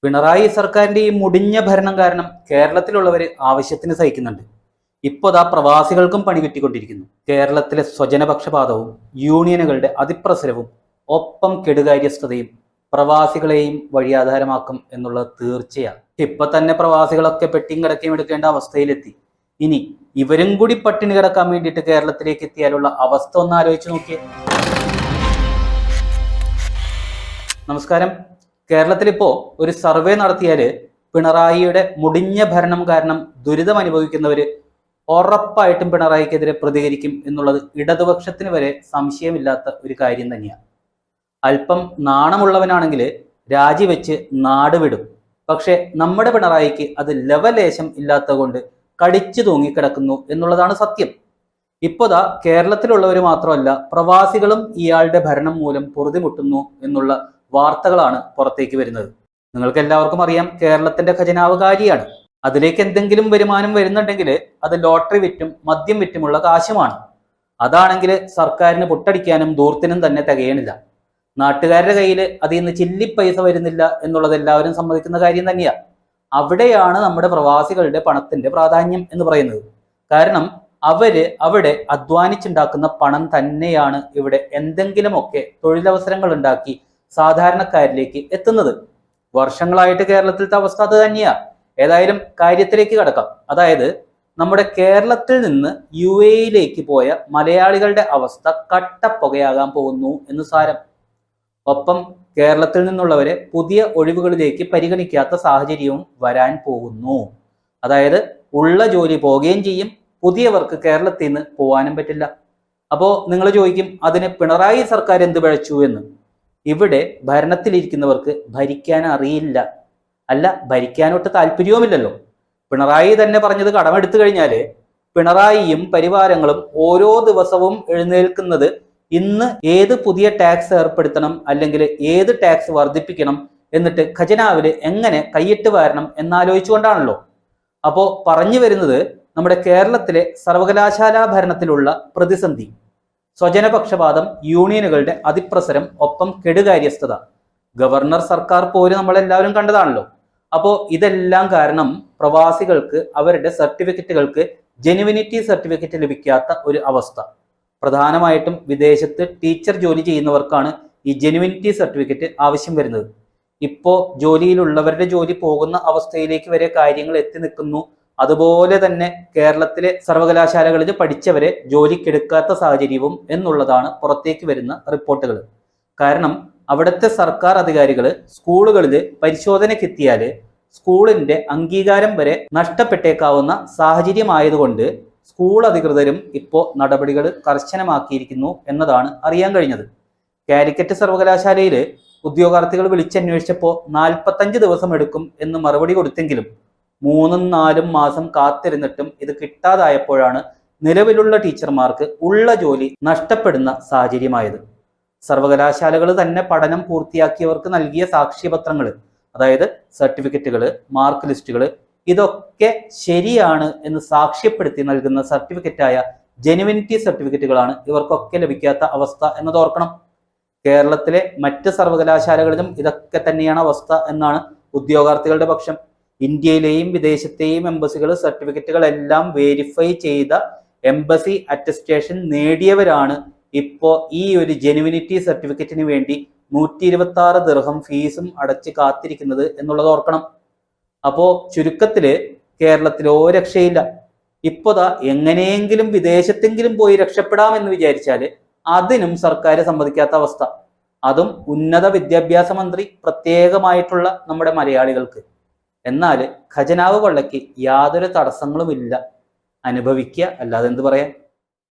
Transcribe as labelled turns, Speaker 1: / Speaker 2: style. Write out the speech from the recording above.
Speaker 1: പിണറായി സർക്കാരിന്റെ ഈ മുടിഞ്ഞ ഭരണം കാരണം കേരളത്തിലുള്ളവർ ആവശ്യത്തിന് സഹിക്കുന്നുണ്ട്. ഇപ്പോഴാ പ്രവാസികൾക്കും പണി കിട്ടിക്കൊണ്ടിരിക്കുന്നു. കേരളത്തിലെ സ്വജനപക്ഷപാതവും യൂണിയനുകളുടെ അതിപ്രസരവും ഒപ്പം കെടുകാര്യസ്ഥതയും പ്രവാസികളെയും വഴിയാധാരമാക്കും എന്നുള്ളത് തീർച്ചയാണ്. ഇപ്പൊ തന്നെ പ്രവാസികളൊക്കെ പെട്ടിയും കിടക്കയും എടുക്കേണ്ട അവസ്ഥയിലെത്തി. ഇനി ഇവരും കൂടി പട്ടിണി കിടക്കാൻ വേണ്ടിയിട്ട് കേരളത്തിലേക്ക് എത്തിയാലുള്ള അവസ്ഥ ഒന്ന് ആലോചിച്ച് നോക്കിയേ. നമസ്കാരം. കേരളത്തിലിപ്പോ ഒരു സർവേ നടത്തിയാല് പിണറായിയുടെ മുടിഞ്ഞ ഭരണം കാരണം ദുരിതം അനുഭവിക്കുന്നവര് ഉറപ്പായിട്ടും പിണറായിക്കെതിരെ പ്രതികരിക്കും എന്നുള്ളത് ഇടതുപക്ഷത്തിന് വരെ സംശയമില്ലാത്ത ഒരു കാര്യം തന്നെയാണ്. അല്പം നാണമുള്ളവനാണെങ്കിൽ രാജിവെച്ച് നാട് വിടും. പക്ഷെ നമ്മുടെ പിണറായിക്ക് അത് ലവലേശം ഇല്ലാത്തത് കൊണ്ട് കടിച്ചു തൂങ്ങിക്കിടക്കുന്നു എന്നുള്ളതാണ് സത്യം. ഇപ്പോഴാ കേരളത്തിലുള്ളവർ മാത്രമല്ല പ്രവാസികളും ഇയാളുടെ ഭരണം മൂലം പൊറുതിമുട്ടുന്നു എന്നുള്ള വാർത്തകളാണ് പുറത്തേക്ക് വരുന്നത്. നിങ്ങൾക്ക് എല്ലാവർക്കും അറിയാം, കേരളത്തിന്റെ ഖജനാവ് കാലിയാണ്. അതിലേക്ക് എന്തെങ്കിലും വരുമാനം വരുന്നുണ്ടെങ്കിൽ അത് ലോട്ടറി വിറ്റും മദ്യം വിറ്റുമുള്ള കാശുമാണ്. അതാണെങ്കിൽ സർക്കാരിന് പൊട്ടടിക്കാനും ദൂർത്തിനും തന്നെ തികയണില്ല. നാട്ടുകാരുടെ കയ്യിൽ അതിൽ നിന്ന് ചില്ലിപ്പൈസ വരുന്നില്ല എന്നുള്ളത് എല്ലാവരും സമ്മതിക്കുന്ന കാര്യം തന്നെയാണ്. അവിടെയാണ് നമ്മുടെ പ്രവാസികളുടെ പണത്തിന്റെ പ്രാധാന്യം എന്ന് പറയുന്നത്. കാരണം അവിടെ അധ്വാനിച്ചുണ്ടാക്കുന്ന പണം തന്നെയാണ് ഇവിടെ എന്തെങ്കിലുമൊക്കെ തൊഴിലവസരങ്ങൾ ഉണ്ടാക്കി സാധാരണക്കാരിലേക്ക് എത്തുന്നത്. വർഷങ്ങളായിട്ട് കേരളത്തിലത്തെ അവസ്ഥ അത് തന്നെയാ. ഏതായാലും കാര്യത്തിലേക്ക് കടക്കാം. അതായത് നമ്മുടെ കേരളത്തിൽ നിന്ന് UAE പോയ മലയാളികളുടെ അവസ്ഥ കട്ടപ്പുകയാകാൻ പോകുന്നു എന്ന് സാരം. ഒപ്പം കേരളത്തിൽ നിന്നുള്ളവരെ പുതിയ ഒഴിവുകളിലേക്ക് പരിഗണിക്കാത്ത സാഹചര്യവും വരാൻ പോകുന്നു. അതായത് ഉള്ള ജോലി പോവുകയും ചെയ്യും, പുതിയവർക്ക് കേരളത്തിൽ നിന്ന് പോകാനും പറ്റില്ല. അപ്പോ നിങ്ങൾ ചോദിക്കും, അതിന് പിണറായി സർക്കാർ എന്ത് പിഴച്ചു എന്ന്. ഇവിടെ ഭരണത്തിലിരിക്കുന്നവർക്ക് ഭരിക്കാൻ അറിയില്ല, അല്ല ഭരിക്കാനൊട്ട് താല്പര്യവുമില്ലല്ലോ. പിണറായി തന്നെ പറഞ്ഞത് കടമെടുത്തു കഴിഞ്ഞാല് പിണറായിയും പരിവാരങ്ങളും ഓരോ ദിവസവും എഴുന്നേൽക്കുന്നത് ഇന്ന് ഏത് പുതിയ ടാക്സ് ഏർപ്പെടുത്തണം, അല്ലെങ്കിൽ ഏത് ടാക്സ് വർദ്ധിപ്പിക്കണം, എന്നിട്ട് ഖജനാവില് എങ്ങനെ കൈയിട്ട് വരണം എന്നാലോചിച്ചുകൊണ്ടാണല്ലോ. അപ്പോ പറഞ്ഞു വരുന്നത് നമ്മുടെ കേരളത്തിലെ സർവകലാശാലാ ഭരണത്തിലുള്ള പ്രതിസന്ധി, സ്വജനപക്ഷപാതം, യൂണിയനുകളുടെ അതിപ്രസരം, ഒപ്പം കെടുകാര്യസ്ഥത, ഗവർണർ സർക്കാർ പോലും നമ്മളെല്ലാവരും കണ്ടതാണല്ലോ. അപ്പോൾ ഇതെല്ലാം കാരണം പ്രവാസികൾക്ക് അവരുടെ സർട്ടിഫിക്കറ്റുകൾക്ക് ജെനുവിനിറ്റി സർട്ടിഫിക്കറ്റ് ലഭിക്കാത്ത ഒരു അവസ്ഥ. പ്രധാനമായിട്ടും വിദേശത്ത് ടീച്ചർ ജോലി ചെയ്യുന്നവർക്കാണ് ഈ ജെനുവിനിറ്റി സർട്ടിഫിക്കറ്റ് ആവശ്യം വരുന്നത്. ഇപ്പോൾ ജോലിയിലുള്ളവരുടെ ജോലി പോകുന്ന അവസ്ഥയിലേക്ക് വരെ കാര്യങ്ങൾ എത്തി നിൽക്കുന്നു. അതുപോലെ തന്നെ കേരളത്തിലെ സർവകലാശാലകളിൽ പഠിച്ചവരെ ജോലിക്കെടുക്കാത്ത സാഹചര്യവും എന്നുള്ളതാണ് പുറത്തേക്ക് വരുന്ന റിപ്പോർട്ടുകൾ. കാരണം അവിടുത്തെ സർക്കാർ അധികാരികൾ സ്കൂളുകളിൽ പരിശോധനയ്ക്കെത്തിയാൽ സ്കൂളിന്റെ അംഗീകാരം വരെ നഷ്ടപ്പെട്ടേക്കാവുന്ന സാഹചര്യമായതുകൊണ്ട് സ്കൂൾ അധികൃതരും ഇപ്പോൾ നടപടികൾ കർശനമാക്കിയിരിക്കുന്നു എന്നതാണ് അറിയാൻ കഴിഞ്ഞത്. കാലിക്കറ്റ് സർവകലാശാലയിൽ ഉദ്യോഗാർത്ഥികൾ വിളിച്ചന്വേഷിച്ചപ്പോൾ 45 ദിവസം എടുക്കും എന്ന് മറുപടി കൊടുത്തെങ്കിലും 3-4 മാസം കാത്തിരുന്നിട്ടും ഇത് കിട്ടാതായപ്പോഴാണ് നിലവിലുള്ള ടീച്ചർമാർക്ക് ഉള്ള ജോലി നഷ്ടപ്പെടുന്ന സാഹചര്യമായത്. സർവകലാശാലകൾ തന്നെ പഠനം പൂർത്തിയാക്കിയവർക്ക് നൽകിയ സാക്ഷ്യപത്രങ്ങൾ, അതായത് സർട്ടിഫിക്കറ്റുകൾ, മാർക്ക് ലിസ്റ്റുകൾ, ഇതൊക്കെ ശരിയാണ് എന്ന് സാക്ഷ്യപ്പെടുത്തി നൽകുന്ന സർട്ടിഫിക്കറ്റായ ജെനുവിനിറ്റി സർട്ടിഫിക്കറ്റുകളാണ് ഇവർക്കൊക്കെ ലഭിക്കാത്ത അവസ്ഥ എന്നത് ഓർക്കണം. കേരളത്തിലെ മറ്റ് സർവകലാശാലകളിലും ഇതൊക്കെ തന്നെയാണ് അവസ്ഥ എന്നാണ് ഉദ്യോഗാർത്ഥികളുടെ പക്ഷം. ഇന്ത്യയിലെയും വിദേശത്തെയും എംബസികൾ സർട്ടിഫിക്കറ്റുകളെല്ലാം വെരിഫൈ ചെയ്ത എംബസി അറ്റസ്റ്റേഷൻ നേടിയവരാണ് ഇപ്പോൾ ഈ ഒരു ജെനുവിനിറ്റി സർട്ടിഫിക്കറ്റിന് വേണ്ടി 126 ദിർഹം ഫീസും അടച്ച് കാത്തിരിക്കുന്നത് എന്നുള്ളത് ഓർക്കണം. അപ്പോ ചുരുക്കത്തില് കേരളത്തിലോ രക്ഷയില്ല. ഇപ്പോതാ എങ്ങനെയെങ്കിലും വിദേശത്തെങ്കിലും പോയി രക്ഷപ്പെടാമെന്ന് വിചാരിച്ചാല് അതിനും സർക്കാർ സമ്മതിക്കാത്ത അവസ്ഥ. അതും ഉന്നത വിദ്യാഭ്യാസ മന്ത്രി പ്രത്യേകമായിട്ടുള്ള നമ്മുടെ മലയാളികൾക്ക്. എന്നാൽ ഖജനാവ് കൊള്ളയ്ക്ക് യാതൊരു തടസ്സങ്ങളുമില്ല. അനുഭവിക്കുക, അല്ലാതെ എന്ത് പറയാൻ.